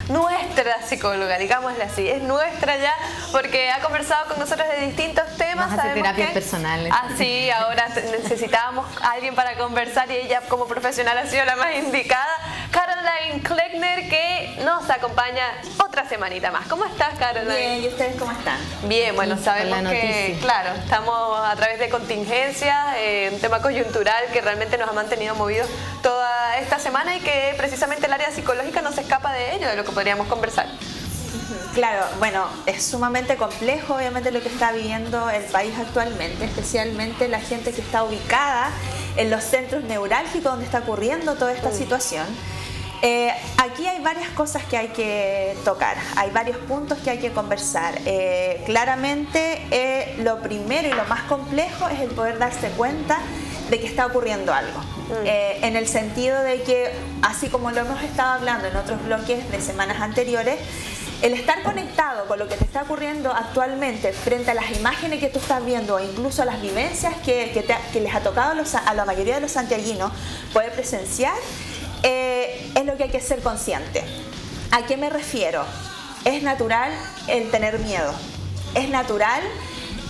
nuestra psicóloga, digámosle así, es nuestra ya, porque ha conversado con nosotros de distintos temas. Nos hace terapias personales. Sí, ahora necesitábamos a alguien para conversar y ella como profesional ha sido la más indicada. Caroline Kleckner, que nos acompaña otra semanita más. ¿Cómo estás, Caroline? Bien, ¿y ustedes cómo están? Bien, bueno, sabemos que, claro, estamos a través de contingencias, un tema coyuntural que realmente nos ha mantenido movidos toda esta semana y que precisamente el área psicológica no se escapa de ello, de lo que podríamos conversar. Claro, bueno, es sumamente complejo obviamente lo que está viviendo el país actualmente, especialmente la gente que está ubicada en los centros neurálgicos donde está ocurriendo toda esta situación. Aquí hay varias cosas que hay que tocar, hay varios puntos que hay que conversar. Claramente lo primero y lo más complejo es el poder darse cuenta de que está ocurriendo algo. En el sentido de que, así como lo hemos estado hablando en otros bloques de semanas anteriores, el estar conectado con lo que te está ocurriendo actualmente frente a las imágenes que tú estás viendo o incluso a las vivencias que les ha tocado a la mayoría de los santiaguinos poder presenciar, es lo que hay que ser consciente. ¿A qué me refiero? Es natural el tener miedo, es natural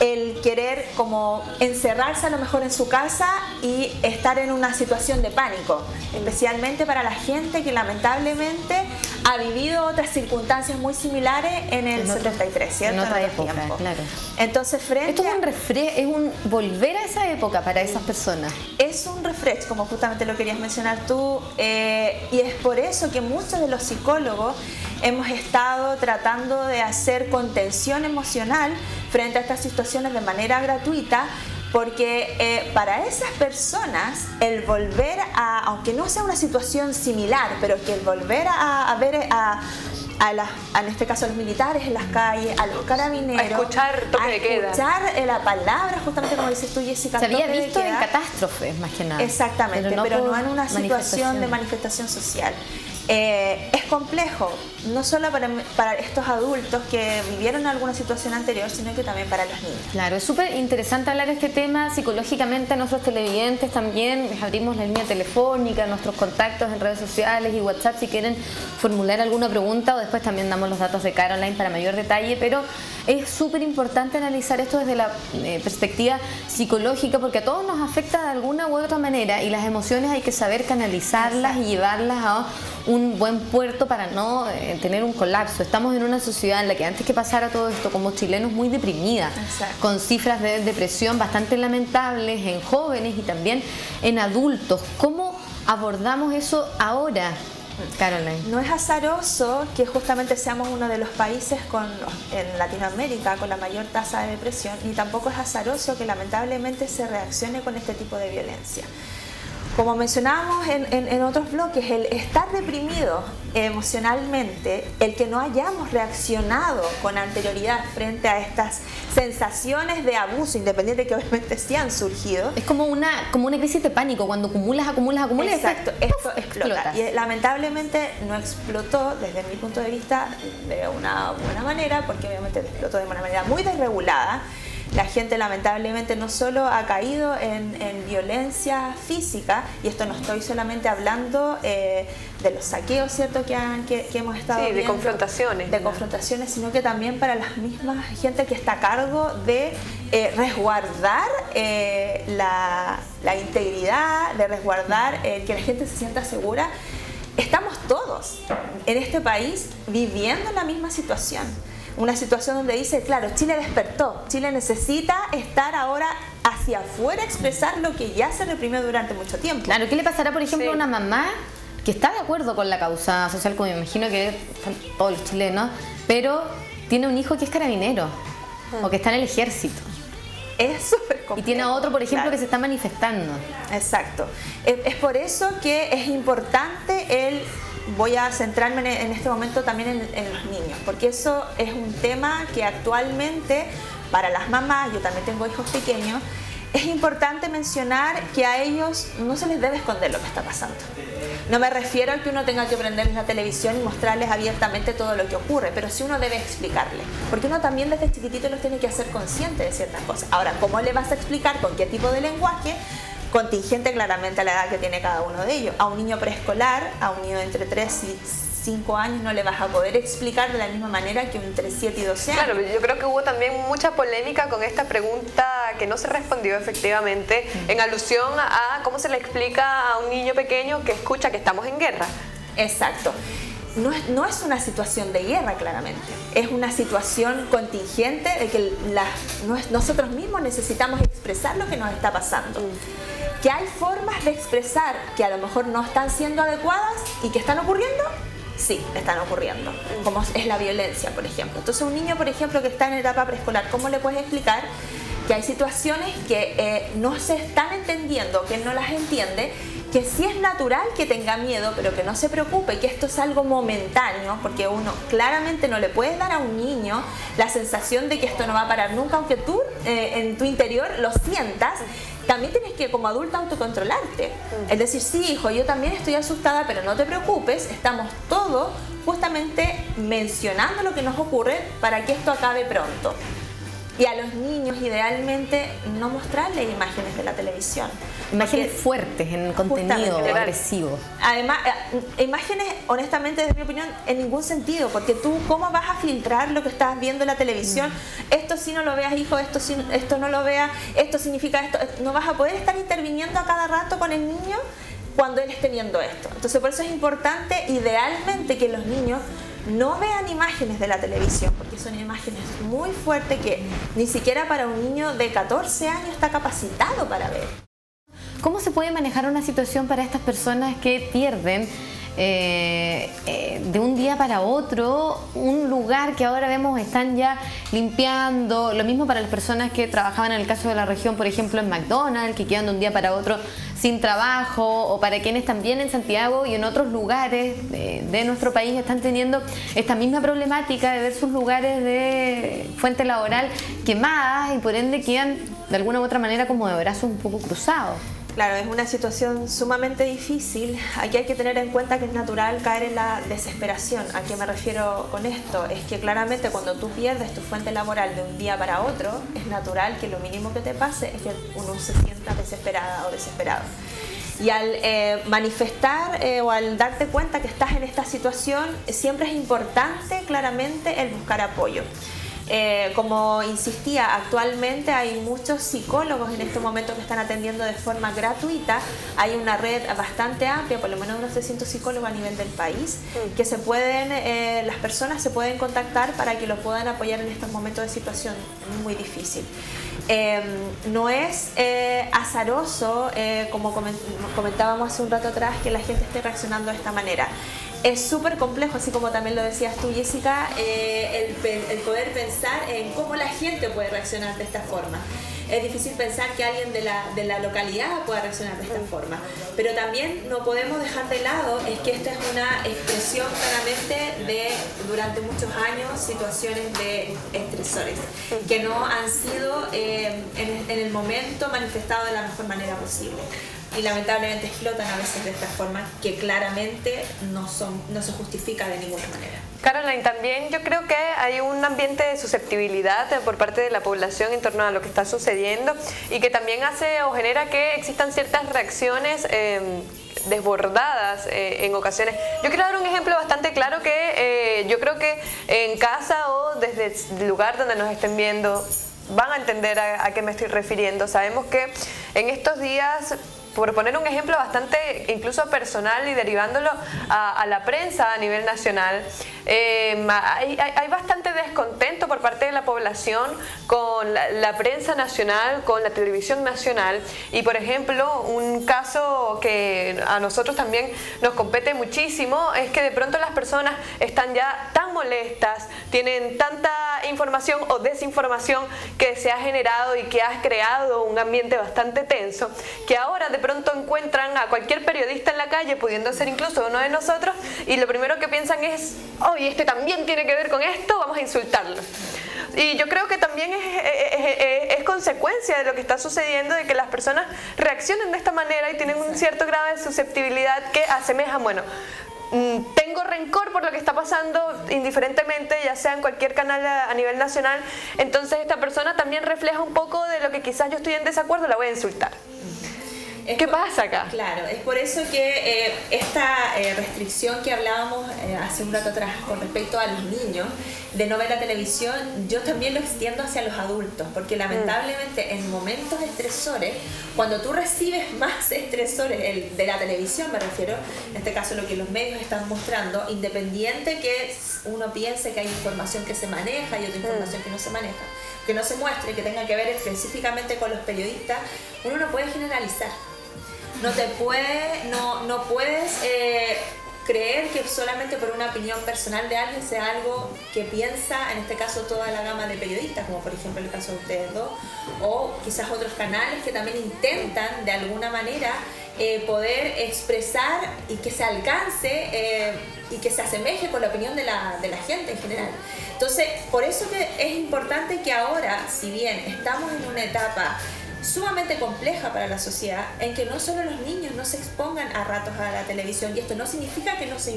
el querer como encerrarse a lo mejor en su casa y estar en una situación de pánico, especialmente para la gente que lamentablemente ha vivido otras circunstancias muy similares en el 73, ¿cierto? En otra época, claro. Entonces, esto es un volver a esa época para esas personas. Es un refresh, como justamente lo querías mencionar tú, y es por eso que muchos de los psicólogos hemos estado tratando de hacer contención emocional frente a estas situaciones de manera gratuita, porque para esas personas el volver a, aunque no sea una situación similar, pero que el volver a ver en este caso a los militares en las calles, a los carabineros, a escuchar toque de queda, escuchar la palabra, justamente como dices tú, Jessica, se había visto en catástrofes más que nada. Exactamente, pero no en una situación de manifestación social. Es complejo, no solo para estos adultos que vivieron alguna situación anterior, sino que también para los niños. Claro, es súper interesante hablar de este tema psicológicamente a nuestros televidentes también. Les abrimos la línea telefónica, nuestros contactos en redes sociales y WhatsApp si quieren formular alguna pregunta, o después también damos los datos de Caroline para mayor detalle, pero es súper importante analizar esto desde la perspectiva psicológica, porque a todos nos afecta de alguna u otra manera y las emociones hay que saber canalizarlas y llevarlas a un buen puerto para no tener un colapso. Estamos en una sociedad en la que antes que pasara todo esto como chilenos muy deprimida, con cifras de depresión bastante lamentables en jóvenes y también en adultos. ¿Cómo abordamos eso ahora, Caroline? No es azaroso que justamente seamos uno de los países en Latinoamérica con la mayor tasa de depresión, ni tampoco es azaroso que lamentablemente se reaccione con este tipo de violencia. Como mencionábamos en otros bloques, el estar deprimido emocionalmente, el que no hayamos reaccionado con anterioridad frente a estas sensaciones de abuso, independiente de que obviamente sí han surgido. Es como una crisis de pánico, cuando acumulas. Exacto, esto explota. Y lamentablemente no explotó, desde mi punto de vista, de una buena manera, porque obviamente explotó de una manera muy desregulada. La gente lamentablemente no solo ha caído en violencia física, y esto no estoy solamente hablando de los saqueos, ¿cierto?, que hemos estado viendo, de confrontaciones, sino que también para las mismas gente que está a cargo de resguardar la integridad, de resguardar que la gente se sienta segura. Estamos todos en este país viviendo la misma situación. Una situación donde dice, claro, Chile despertó, Chile necesita estar ahora hacia afuera, expresar lo que ya se reprimió durante mucho tiempo. Claro, ¿qué le pasará, por ejemplo, a una mamá que está de acuerdo con la causa social, como me imagino que están todos los chilenos, pero tiene un hijo que es carabinero o que está en el ejército? Es súper complejo. Y tiene a otro, por ejemplo, que se está manifestando. Exacto. Es por eso que es importante voy a centrarme en este momento también en los niños, porque eso es un tema que actualmente para las mamás, yo también tengo hijos pequeños, es importante mencionar que a ellos no se les debe esconder lo que está pasando. No me refiero a que uno tenga que prenderles la televisión y mostrarles abiertamente todo lo que ocurre, pero sí uno debe explicarles, porque uno también desde chiquitito los tiene que hacer conscientes de ciertas cosas. Ahora, ¿cómo le vas a explicar? ¿Con qué tipo de lenguaje? Contingente claramente a la edad que tiene cada uno de ellos. A un niño preescolar, a un niño de entre 3 y 5 años no le vas a poder explicar de la misma manera que un entre 7 y 12 años. Claro, yo creo que hubo también mucha polémica con esta pregunta que no se respondió efectivamente, en alusión a cómo se le explica a un niño pequeño que escucha que estamos en guerra. Exacto. No es una situación de guerra, claramente. Es una situación contingente de que nosotros mismos necesitamos expresar lo que nos está pasando. Que hay formas de expresar que a lo mejor no están siendo adecuadas y que están ocurriendo. Sí, están ocurriendo, como es la violencia, por ejemplo. Entonces, un niño, por ejemplo, que está en etapa preescolar, ¿cómo le puedes explicar que hay situaciones que no se están entendiendo, que él no las entiende, que sí es natural que tenga miedo, pero que no se preocupe, que esto es algo momentáneo, porque uno claramente no le puedes dar a un niño la sensación de que esto no va a parar nunca, aunque tú en tu interior lo sientas. También tienes que, como adulta, autocontrolarte. Es decir, sí, hijo, yo también estoy asustada, pero no te preocupes, estamos todos justamente mencionando lo que nos ocurre para que esto acabe pronto. Y a los niños, idealmente, no mostrarles imágenes de la televisión. Imágenes fuertes en contenido agresivo. Además, imágenes, honestamente, desde mi opinión, en ningún sentido. Porque tú, ¿cómo vas a filtrar lo que estás viendo en la televisión? Esto sí no lo veas, hijo, esto no lo veas, esto significa esto. No vas a poder estar interviniendo a cada rato con el niño cuando él esté viendo esto. Entonces, por eso es importante, idealmente, que los niños no vean imágenes de la televisión, porque son imágenes muy fuertes que ni siquiera para un niño de 14 años está capacitado para ver. ¿Cómo se puede manejar una situación para estas personas que pierden de un día para otro un lugar que ahora vemos están ya limpiando? Lo mismo para las personas que trabajaban en el caso de la región, por ejemplo en McDonald's, que quedan de un día para otro sin trabajo, o para quienes también en Santiago y en otros lugares de nuestro país están teniendo esta misma problemática de ver sus lugares de fuente laboral quemadas y por ende quedan de alguna u otra manera como de brazos un poco cruzados. Claro, es una situación sumamente difícil. Aquí hay que tener en cuenta que es natural caer en la desesperación. ¿A qué me refiero con esto? Es que claramente cuando tú pierdes tu fuente laboral de un día para otro, es natural que lo mínimo que te pase es que uno se sienta desesperada o desesperado. Y al manifestar o al darte cuenta que estás en esta situación, siempre es importante claramente el buscar apoyo. Como insistía, actualmente hay muchos psicólogos en este momento que están atendiendo de forma gratuita. Hay una red bastante amplia, por lo menos unos 300 psicólogos a nivel del país, que las personas se pueden contactar para que lo puedan apoyar en estos momentos de situación muy difícil. No es azaroso, como comentábamos hace un rato atrás, que la gente esté reaccionando de esta manera. Es súper complejo, así como también lo decías tú, Jessica, el poder pensar en cómo la gente puede reaccionar de esta forma. Es difícil pensar que alguien de la localidad pueda reaccionar de esta forma, pero también no podemos dejar de lado es que esta es una expresión claramente de, durante muchos años, situaciones de estresores que no han sido en el momento manifestado de la mejor manera posible. Y lamentablemente explotan a veces de esta forma que claramente no se justifica de ninguna manera. Caroline, también yo creo que hay un ambiente de susceptibilidad por parte de la población en torno a lo que está sucediendo y que también hace o genera que existan ciertas reacciones desbordadas en ocasiones. Yo quiero dar un ejemplo bastante claro que yo creo que en casa o desde el lugar donde nos estén viendo van a entender a qué me estoy refiriendo. Sabemos que en estos días, por poner un ejemplo bastante incluso personal y derivándolo a la prensa a nivel nacional, hay bastante descontento por parte de la población con la prensa nacional, con la televisión nacional. Y por ejemplo, un caso que a nosotros también nos compete muchísimo es que de pronto las personas están ya tan molestas, tienen tanta información o desinformación que se ha generado y que ha creado un ambiente bastante tenso, que ahora de pronto encuentran a cualquier periodista en la calle, pudiendo ser incluso uno de nosotros, y lo primero que piensan es: oye, este también tiene que ver con esto, vamos a insultarlo. Y yo creo que también es consecuencia de lo que está sucediendo, de que las personas reaccionen de esta manera y tienen un cierto grado de susceptibilidad que asemejan, bueno, tengo rencor por lo que está pasando indiferentemente, ya sea en cualquier canal a nivel nacional, entonces esta persona también refleja un poco de lo que quizás yo estoy en desacuerdo, la voy a insultar. ¿Qué pasa acá? Claro, es por eso que esta restricción que hablábamos hace un rato atrás con respecto a los niños, de no ver la televisión, yo también lo extiendo hacia los adultos, porque lamentablemente en momentos estresores, cuando tú recibes más estresores, de la televisión me refiero, en este caso lo que los medios están mostrando, independiente que uno piense que hay información que se maneja y otra información que no se maneja, que no se muestre, que tenga que ver específicamente con los periodistas, uno no puede generalizar. No puedes creer que solamente por una opinión personal de alguien sea algo que piensa, en este caso, toda la gama de periodistas, como por ejemplo el caso de ustedes dos, o quizás otros canales que también intentan de alguna manera poder expresar y que se alcance y que se asemeje con la opinión de la gente en general. Entonces, por eso que es importante que ahora, si bien estamos en una etapa sumamente compleja para la sociedad, en que no solo los niños no se expongan a ratos a la televisión, y esto no significa que no se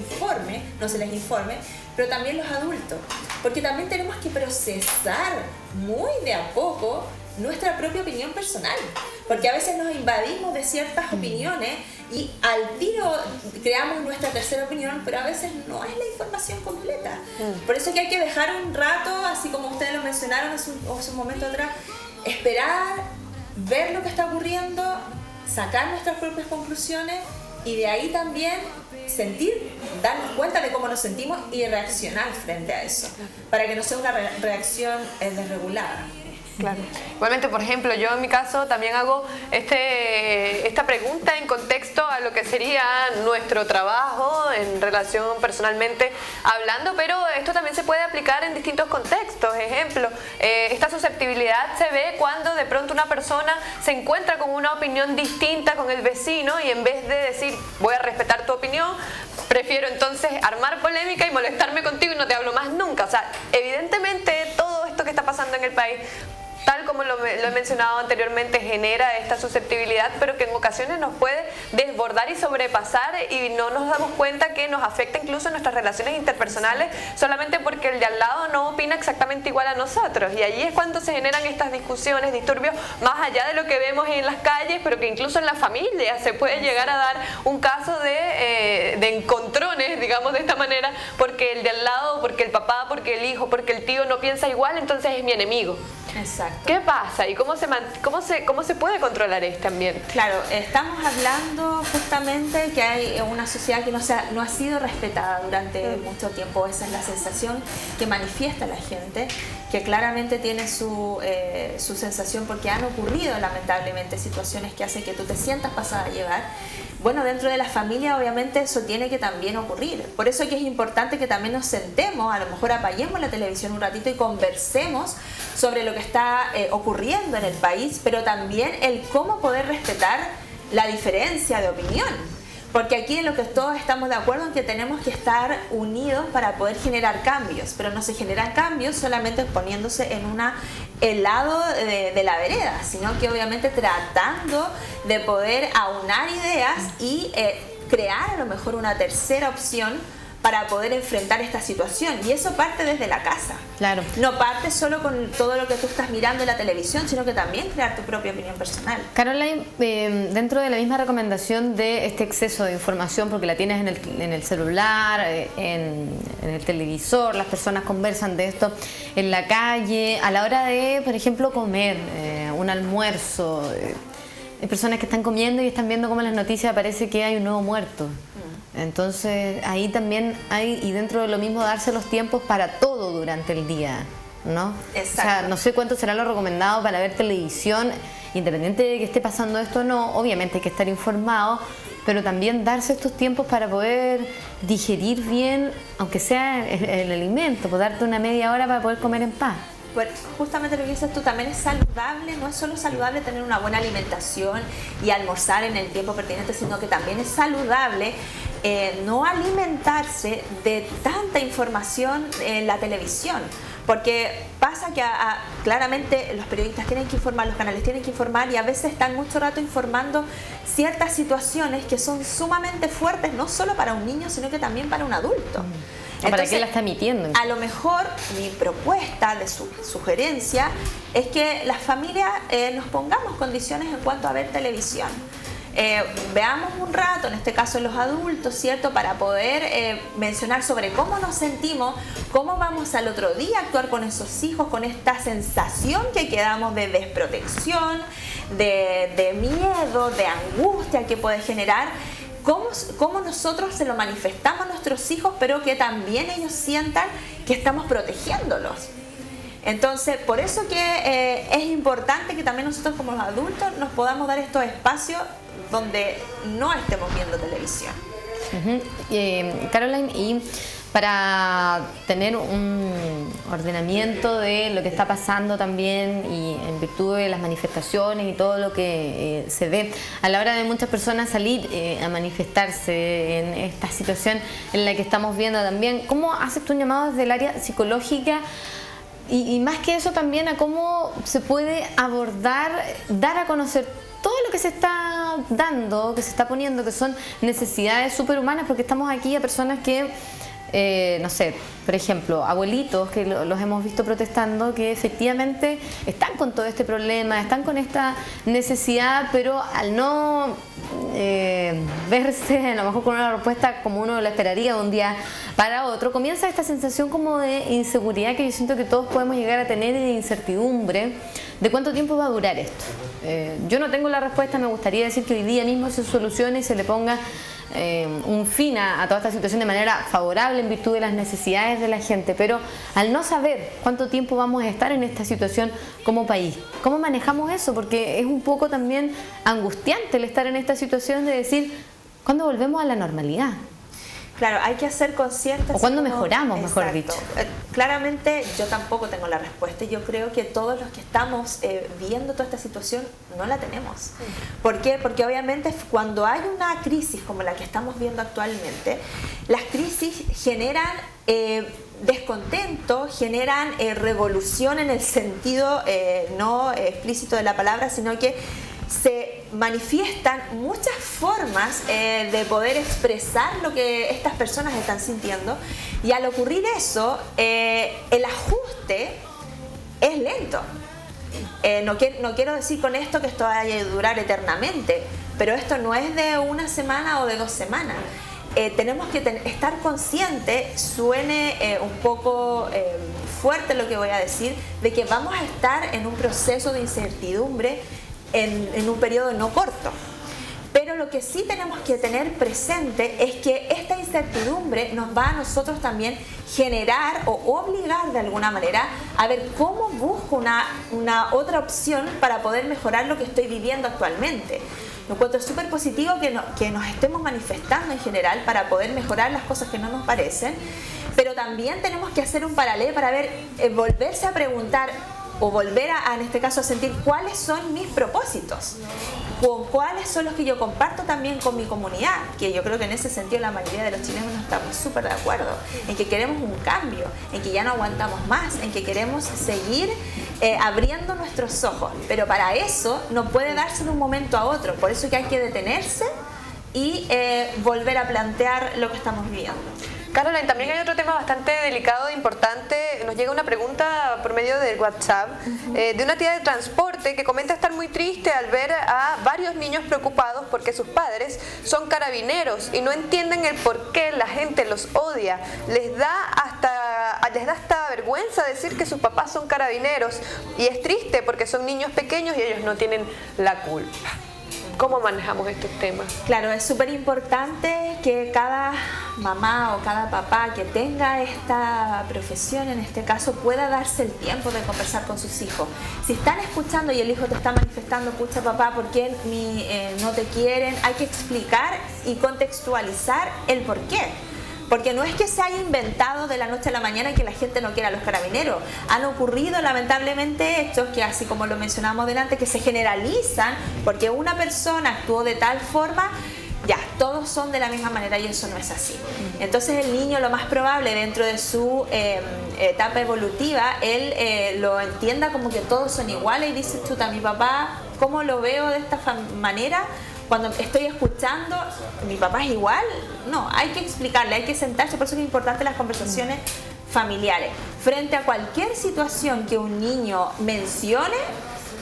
les informe, pero también los adultos, porque también tenemos que procesar muy de a poco nuestra propia opinión personal, porque a veces nos invadimos de ciertas opiniones y al tiro creamos nuestra tercera opinión, pero a veces no es la información completa. Por eso que hay que dejar un rato, así como ustedes lo mencionaron hace un momento atrás, esperar, ver lo que está ocurriendo, sacar nuestras propias conclusiones y de ahí también sentir, darnos cuenta de cómo nos sentimos y reaccionar frente a eso, para que no sea una reacción desregulada. Claro. Igualmente, por ejemplo, yo en mi caso también hago esta pregunta en contexto a lo que sería nuestro trabajo en relación personalmente hablando, pero esto también se puede aplicar en distintos contextos. Ejemplo, esta susceptibilidad se ve cuando de pronto una persona se encuentra con una opinión distinta con el vecino y en vez de decir voy a respetar tu opinión, prefiero entonces armar polémica y molestarme contigo y no te hablo más nunca. O sea, evidentemente todo esto que está pasando en el país, tal como lo he mencionado anteriormente, genera esta susceptibilidad, pero que en ocasiones nos puede desbordar y sobrepasar y no nos damos cuenta que nos afecta incluso en nuestras relaciones interpersonales solamente porque el de al lado no opina exactamente igual a nosotros. Y allí es cuando se generan estas discusiones, disturbios, más allá de lo que vemos en las calles, pero que incluso en la familia se puede llegar a dar un caso de encontrones, digamos de esta manera, porque el de al lado, porque el papá, porque el hijo, porque el tío no piensa igual, entonces es mi enemigo. Exacto. ¿Qué pasa? ¿Y cómo se puede controlar este ambiente? Claro, estamos hablando justamente que hay una sociedad que no ha sido respetada durante mucho tiempo. Esa es la sensación que manifiesta la gente, que claramente tiene su sensación porque han ocurrido lamentablemente situaciones que hacen que tú te sientas pasada a llevar. Bueno, dentro de la familia obviamente eso tiene que también ocurrir. Por eso es que es importante que también nos sentemos, a lo mejor apaguemos la televisión un ratito y conversemos sobre lo que está ocurriendo en el país, pero también el cómo poder respetar la diferencia de opinión. Porque aquí en lo que todos estamos de acuerdo en que tenemos que estar unidos para poder generar cambios, pero no se generan cambios solamente poniéndose en el lado de la vereda, sino que obviamente tratando de poder aunar ideas y crear a lo mejor una tercera opción para poder enfrentar esta situación. Y eso parte desde la casa. Claro. No parte solo con todo lo que tú estás mirando en la televisión, sino que también crear tu propia opinión personal. Caroline, dentro de la misma recomendación de este exceso de información, porque la tienes en el celular, en el televisor, las personas conversan de esto en la calle, a la hora de, por ejemplo, comer, un almuerzo, hay personas que están comiendo y están viendo cómo en las noticias aparece que hay un nuevo muerto. Entonces ahí también hay, y dentro de lo mismo, darse los tiempos para todo durante el día, ¿no? Exacto. O sea, no sé cuánto será lo recomendado para ver televisión, independiente de que esté pasando esto o no. Obviamente hay que estar informado, pero también darse estos tiempos para poder digerir bien, aunque sea el alimento, pues darte una media hora para poder comer en paz. Pues justamente lo que dices tú, también es saludable, no es solo saludable tener una buena alimentación y almorzar en el tiempo pertinente, sino que también es saludable no alimentarse de tanta información en la televisión, porque pasa que claramente los periodistas tienen que informar, los canales tienen que informar y a veces están mucho rato informando ciertas situaciones que son sumamente fuertes, no solo para un niño, sino que también para un adulto. Entonces, ¿para qué la está emitiendo? A lo mejor mi propuesta de sugerencia es que las familias nos pongamos condiciones en cuanto a ver televisión. veamos un rato, en este caso los adultos, ¿cierto? Para poder mencionar sobre cómo nos sentimos, cómo vamos al otro día a actuar con esos hijos, con esta sensación que quedamos de desprotección, de miedo, de angustia que puede generar. Cómo nosotros se lo manifestamos a nuestros hijos, pero que también ellos sientan que estamos protegiéndolos. Entonces, por eso que es importante que también nosotros como los adultos nos podamos dar estos espacios donde no estemos viendo televisión. Caroline, y para tener un ordenamiento de lo que está pasando también y en virtud de las manifestaciones y todo lo que se ve a la hora de muchas personas salir a manifestarse en esta situación en la que estamos viendo también, ¿cómo haces tú un llamado desde el área psicológica? Y más que eso también a cómo se puede abordar, dar a conocer todo lo que se está dando, que se está poniendo, que son necesidades superhumanas, porque estamos aquí a personas que, no sé, por ejemplo, abuelitos que los hemos visto protestando, que efectivamente están con todo este problema, están con esta necesidad, pero al no verse a lo mejor con una respuesta como uno la esperaría de un día para otro, comienza esta sensación como de inseguridad que yo siento que todos podemos llegar a tener, y de incertidumbre de cuánto tiempo va a durar esto. Yo no tengo la respuesta, me gustaría decir que hoy día mismo se solucione y se le ponga un fin a toda esta situación de manera favorable en virtud de las necesidades de la gente, pero al no saber cuánto tiempo vamos a estar en esta situación como país, ¿cómo manejamos eso? Porque es un poco también angustiante el estar en esta situación de decir, ¿cuándo volvemos a la normalidad? Claro, hay que ser conscientes. O cuando mejoramos, mejor dicho. Claramente yo tampoco tengo la respuesta y yo creo que todos los que estamos viendo toda esta situación no la tenemos. ¿Por qué? Porque obviamente cuando hay una crisis como la que estamos viendo actualmente, las crisis generan descontento, generan revolución en el sentido no explícito de la palabra, sino que se manifiestan muchas formas de poder expresar lo que estas personas están sintiendo, y al ocurrir eso, el ajuste es lento. No quiero decir con esto que esto vaya a durar eternamente, pero esto no es de una semana o de 2 semanas. Tenemos que estar conscientes, suene un poco fuerte lo que voy a decir, de que vamos a estar en un proceso de incertidumbre en un periodo no corto. Pero lo que sí tenemos que tener presente es que esta incertidumbre nos va a nosotros también generar o obligar de alguna manera a ver cómo busco una otra opción para poder mejorar lo que estoy viviendo actualmente. Me encuentro súper positivo que nos estemos manifestando en general para poder mejorar las cosas que no nos parecen, pero también tenemos que hacer un paralelo para ver, volverse a preguntar o volver en este caso a sentir cuáles son mis propósitos, con cuáles son los que yo comparto también con mi comunidad, que yo creo que en ese sentido la mayoría de los chilenos estamos súper de acuerdo, en que queremos un cambio, en que ya no aguantamos más, en que queremos seguir abriendo nuestros ojos, pero para eso no puede darse de un momento a otro, por eso que hay que detenerse y volver a plantear lo que estamos viviendo. Caroline, también hay otro tema bastante delicado e importante. Nos llega una pregunta por medio del WhatsApp de una tía de transporte que comenta estar muy triste al ver a varios niños preocupados porque sus padres son carabineros y no entienden el por qué la gente los odia. Les da hasta vergüenza decir que sus papás son carabineros, y es triste porque son niños pequeños y ellos no tienen la culpa. ¿Cómo manejamos estos temas? Claro, es súper importante que cada mamá o cada papá que tenga esta profesión, en este caso, pueda darse el tiempo de conversar con sus hijos. Si están escuchando y el hijo te está manifestando, pucha papá, ¿por qué no te quieren? Hay que explicar y contextualizar el por qué. Porque no es que se haya inventado de la noche a la mañana que la gente no quiera a los carabineros. Han ocurrido lamentablemente hechos que, así como lo mencionamos delante, que se generalizan porque una persona actuó de tal forma, ya, todos son de la misma manera, y eso no es así. Entonces el niño, lo más probable dentro de su etapa evolutiva, él lo entienda como que todos son iguales y dice, chuta, mi papá, ¿cómo lo veo de esta manera? Cuando estoy escuchando, ¿mi papá es igual? No, hay que explicarle, hay que sentarse, por eso es importante las conversaciones familiares. Frente a cualquier situación que un niño mencione,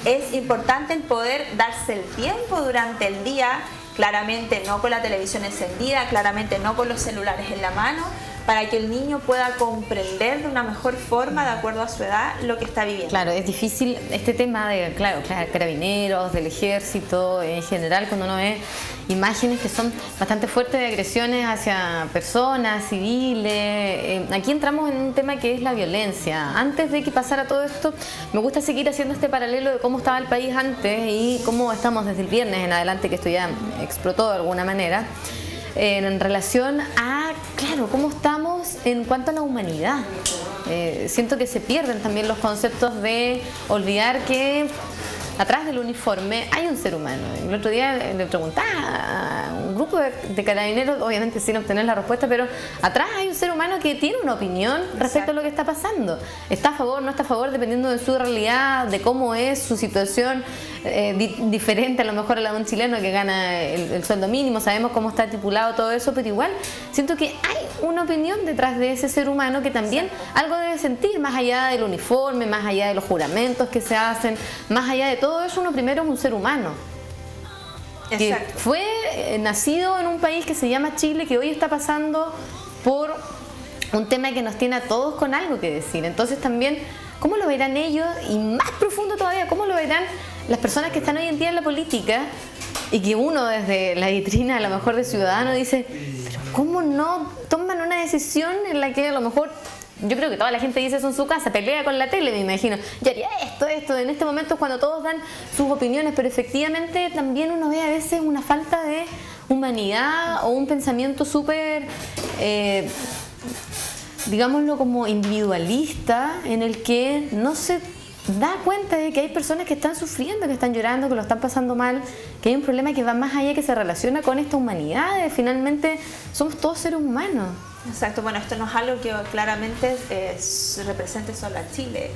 es importante el poder darse el tiempo durante el día claramente no con la televisión encendida, claramente no con los celulares en la mano, para que el niño pueda comprender de una mejor forma, de acuerdo a su edad, lo que está viviendo. Claro, es difícil este tema de, claro, carabineros, del ejército, en general, cuando uno ve imágenes que son bastante fuertes de agresiones hacia personas, civiles. Aquí entramos en un tema que es la violencia. Antes de que pasara todo esto, me gusta seguir haciendo este paralelo de cómo estaba el país antes y cómo estamos desde el viernes en adelante, que esto ya explotó de alguna manera. En relación a, claro, cómo estamos en cuanto a la humanidad. Siento que se pierden también los conceptos de olvidar que atrás del uniforme hay un ser humano. El otro día le preguntaba a un grupo de carabineros, obviamente sin obtener la respuesta, pero atrás hay un ser humano que tiene una opinión respecto a lo que está pasando. Está a favor, no está a favor, dependiendo de su realidad, de cómo es su situación, diferente a lo mejor a la de un chileno que gana el sueldo mínimo. Sabemos cómo está estipulado todo eso, pero igual siento que hay una opinión detrás de ese ser humano que también algo debe sentir, más allá del uniforme, más allá de los juramentos que se hacen, más allá de todo eso. Uno primero es un ser humano. Que fue nacido en un país que se llama Chile, que hoy está pasando por un tema que nos tiene a todos con algo que decir. Entonces también, ¿cómo lo verán ellos? Y más profundo todavía, ¿cómo lo verán las personas que están hoy en día en la política? Y que uno desde la vitrina a lo mejor de ciudadano dice, pero ¿cómo no toman una decisión en la que a lo mejor, yo creo que toda la gente dice eso en su casa, pelea con la tele, me imagino, yo haría esto, en este momento es cuando todos dan sus opiniones, pero efectivamente también uno ve a veces una falta de humanidad o un pensamiento súper, digámoslo como individualista, en el que no se da cuenta de que hay personas que están sufriendo, que están llorando, que lo están pasando mal, que hay un problema que va más allá, que se relaciona con esta humanidad, de finalmente somos todos seres humanos. Exacto, bueno, esto no es algo que claramente represente solo a Chile.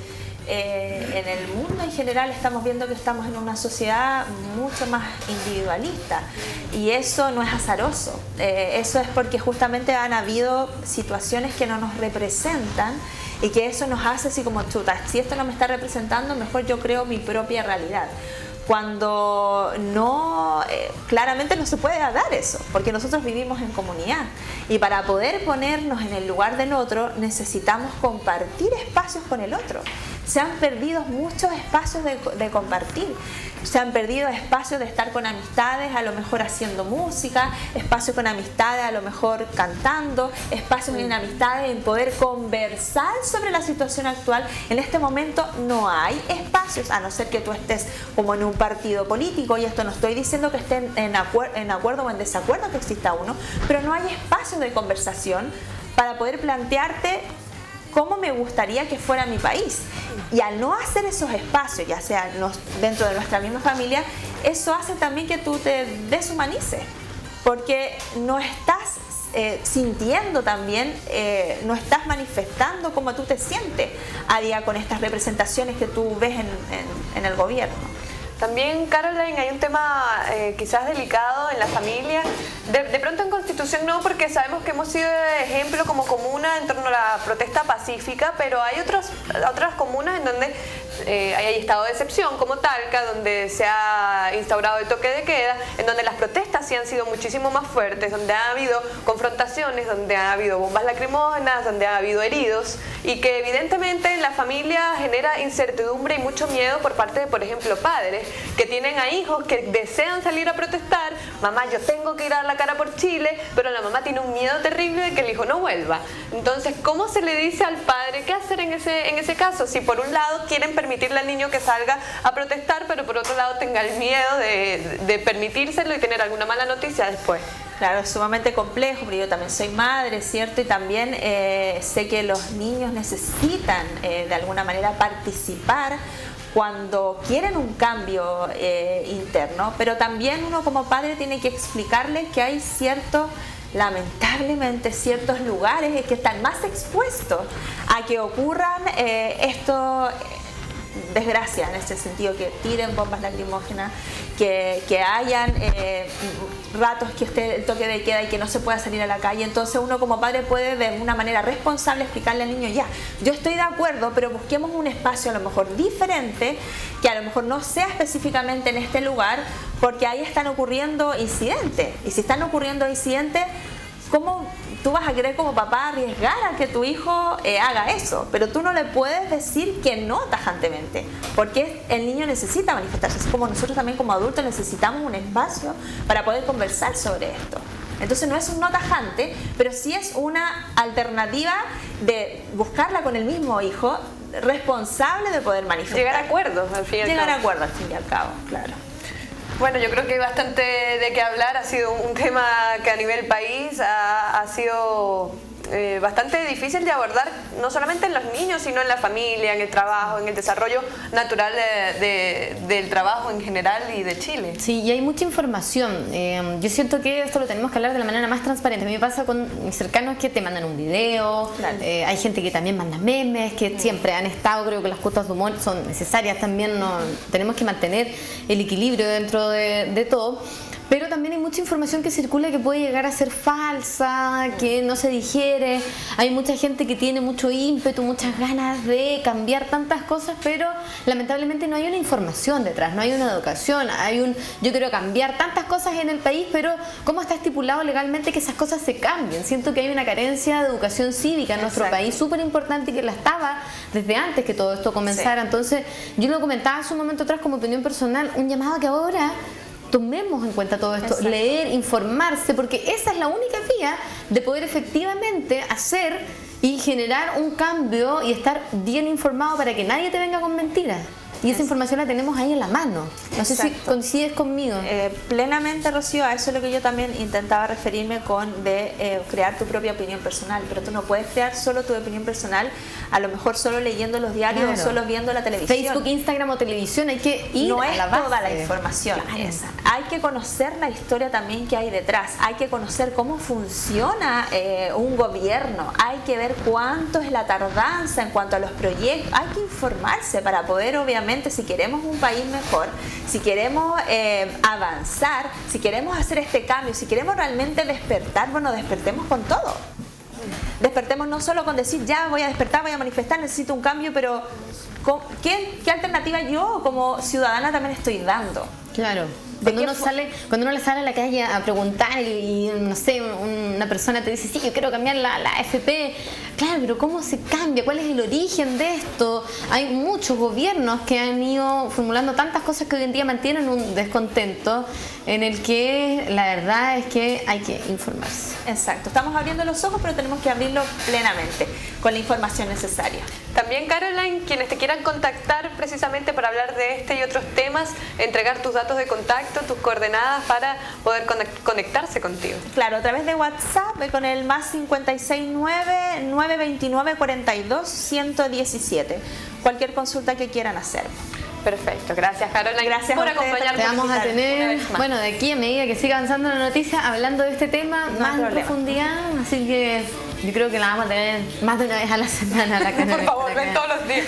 En el mundo en general estamos viendo que estamos en una sociedad mucho más individualista y eso no es azaroso, eso es porque justamente han habido situaciones que no nos representan y que eso nos hace así como chuta, si esto no me está representando, mejor yo creo mi propia realidad. Cuando no, claramente no se puede dar eso, porque nosotros vivimos en comunidad y para poder ponernos en el lugar del otro necesitamos compartir espacios con el otro. Se han perdido muchos espacios de compartir, se han perdido espacios de estar con amistades, a lo mejor haciendo música, espacios con amistades, a lo mejor cantando, espacios con amistades en poder conversar sobre la situación actual. En este momento no hay espacios, a no ser que tú estés como en un partido político, y esto no estoy diciendo que estén en acuerdo o en desacuerdo que exista uno, pero no hay espacio de conversación para poder plantearte cómo me gustaría que fuera mi país. Y al no hacer esos espacios, ya sea dentro de nuestra misma familia, eso hace también que tú te deshumanices, porque no estás sintiendo también, no estás manifestando cómo tú te sientes a día con estas representaciones que tú ves en el gobierno. También, Caroline, hay un tema quizás delicado en la familia. De pronto en Constitución no, porque sabemos que hemos sido ejemplo como comuna en torno a la protesta pacífica, pero hay otras comunas en donde hay estado de excepción, como Talca, donde se ha instaurado el toque de queda, en donde las protestas sí han sido muchísimo más fuertes, donde ha habido confrontaciones, donde ha habido bombas lacrimógenas, donde ha habido heridos, y que evidentemente en la familia genera incertidumbre y mucho miedo por parte de, por ejemplo, padres que tienen a hijos que desean salir a protestar. Mamá, yo tengo que ir a dar la cara por Chile, pero la mamá tiene un miedo terrible de que el hijo no vuelva. Entonces, ¿cómo se le dice al padre qué hacer en ese caso? Si por un lado quieren permitirle al niño que salga a protestar, pero por otro lado tenga el miedo de permitírselo y tener alguna mala noticia después. Claro, es sumamente complejo, pero yo también soy madre, ¿cierto? Y también sé que los niños necesitan de alguna manera participar cuando quieren un cambio interno, pero también uno como padre tiene que explicarles que hay lamentablemente ciertos lugares que están más expuestos a que ocurran desgracia en ese sentido, que tiren bombas lacrimógenas, que hayan ratos que esté el toque de queda y que no se pueda salir a la calle. Entonces uno como padre puede de una manera responsable explicarle al niño, ya, yo estoy de acuerdo, pero busquemos un espacio a lo mejor diferente, que a lo mejor no sea específicamente en este lugar, porque ahí están ocurriendo incidentes. Y si están ocurriendo incidentes, ¿cómo tú vas a querer como papá arriesgar a que tu hijo haga eso? Pero tú no le puedes decir que no tajantemente, porque el niño necesita manifestarse, así como nosotros también como adultos necesitamos un espacio para poder conversar sobre esto. Entonces no es un no tajante, pero sí es una alternativa de buscarla con el mismo hijo, responsable de poder manifestar. Llegar a acuerdos, al fin y al cabo. Llegar a acuerdos, al fin y al cabo, claro. Bueno, yo creo que hay bastante de qué hablar. Ha sido un tema que a nivel país ha sido bastante difícil de abordar, no solamente en los niños, sino en la familia, en el trabajo, en el desarrollo natural del trabajo en general y de Chile. Sí, y hay mucha información. Yo siento que esto lo tenemos que hablar de la manera más transparente. A mí me pasa con mis cercanos que te mandan un video, claro. Hay gente que también manda memes, que siempre han estado, creo que las cuotas de humor son necesarias también, tenemos que mantener el equilibrio dentro de todo. Pero también hay mucha información que circula que puede llegar a ser falsa, que no se digiere. Hay mucha gente que tiene mucho ímpetu, muchas ganas de cambiar tantas cosas, pero lamentablemente no hay una información detrás, no hay una educación. Yo quiero cambiar tantas cosas en el país, pero ¿cómo está estipulado legalmente que esas cosas se cambien? Siento que hay una carencia de educación cívica en nuestro país súper importante, que la estaba desde antes que todo esto comenzara. Sí. Entonces, yo lo comentaba hace un momento atrás como opinión personal, un llamado a que ahora tomemos en cuenta todo esto, exacto, leer, informarse, porque esa es la única vía de poder efectivamente hacer y generar un cambio y estar bien informado para que nadie te venga con mentiras. Y esa información la tenemos ahí en la mano. No sé si coincides conmigo. Plenamente, Rocío, a eso es lo que yo también intentaba referirme con de crear tu propia opinión personal. Pero tú no puedes crear solo tu opinión personal, a lo mejor solo leyendo los diarios, claro, o solo viendo la televisión. Facebook, Instagram o televisión, hay que ir no a la base. No es toda la información, claro, esa. Hay que conocer la historia también que hay detrás. Hay que conocer cómo funciona un gobierno. Hay que ver cuánto es la tardanza en cuanto a los proyectos. Hay que informarse para poder, obviamente, si queremos un país mejor, si queremos avanzar, si queremos hacer este cambio, si queremos realmente despertar, bueno, despertemos con todo. Despertemos no solo con decir, ya voy a despertar, voy a manifestar, necesito un cambio, pero ¿qué alternativa yo como ciudadana también estoy dando? Claro. Cuando uno le sale a la calle a preguntar y no sé, una persona te dice, sí, yo quiero cambiar la AFP, claro, pero ¿cómo se cambia? ¿Cuál es el origen de esto? Hay muchos gobiernos que han ido formulando tantas cosas que hoy en día mantienen un descontento en el que la verdad es que hay que informarse. Exacto, estamos abriendo los ojos, pero tenemos que abrirlo plenamente con la información necesaria. También, Caroline, quienes te quieran contactar precisamente para hablar de este y otros temas, entregar tus datos de contacto, tus coordenadas para poder conectarse contigo. Claro, a través de WhatsApp con el más 569-929-42-117. Cualquier consulta que quieran hacer. Perfecto, gracias Caroline, gracias por acompañarnos. Te vamos a tener, bueno, de aquí a medida que siga avanzando la noticia, hablando de este tema más en profundidad, así que yo creo que la vamos a tener más de una vez a la semana. Por favor, ven todos los días.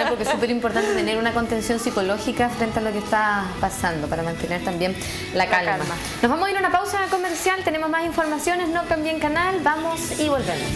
Porque es súper importante tener una contención psicológica frente a lo que está pasando, para mantener también la calma. Nos vamos a ir a una pausa comercial, tenemos más informaciones, no cambien canal, vamos y volvemos.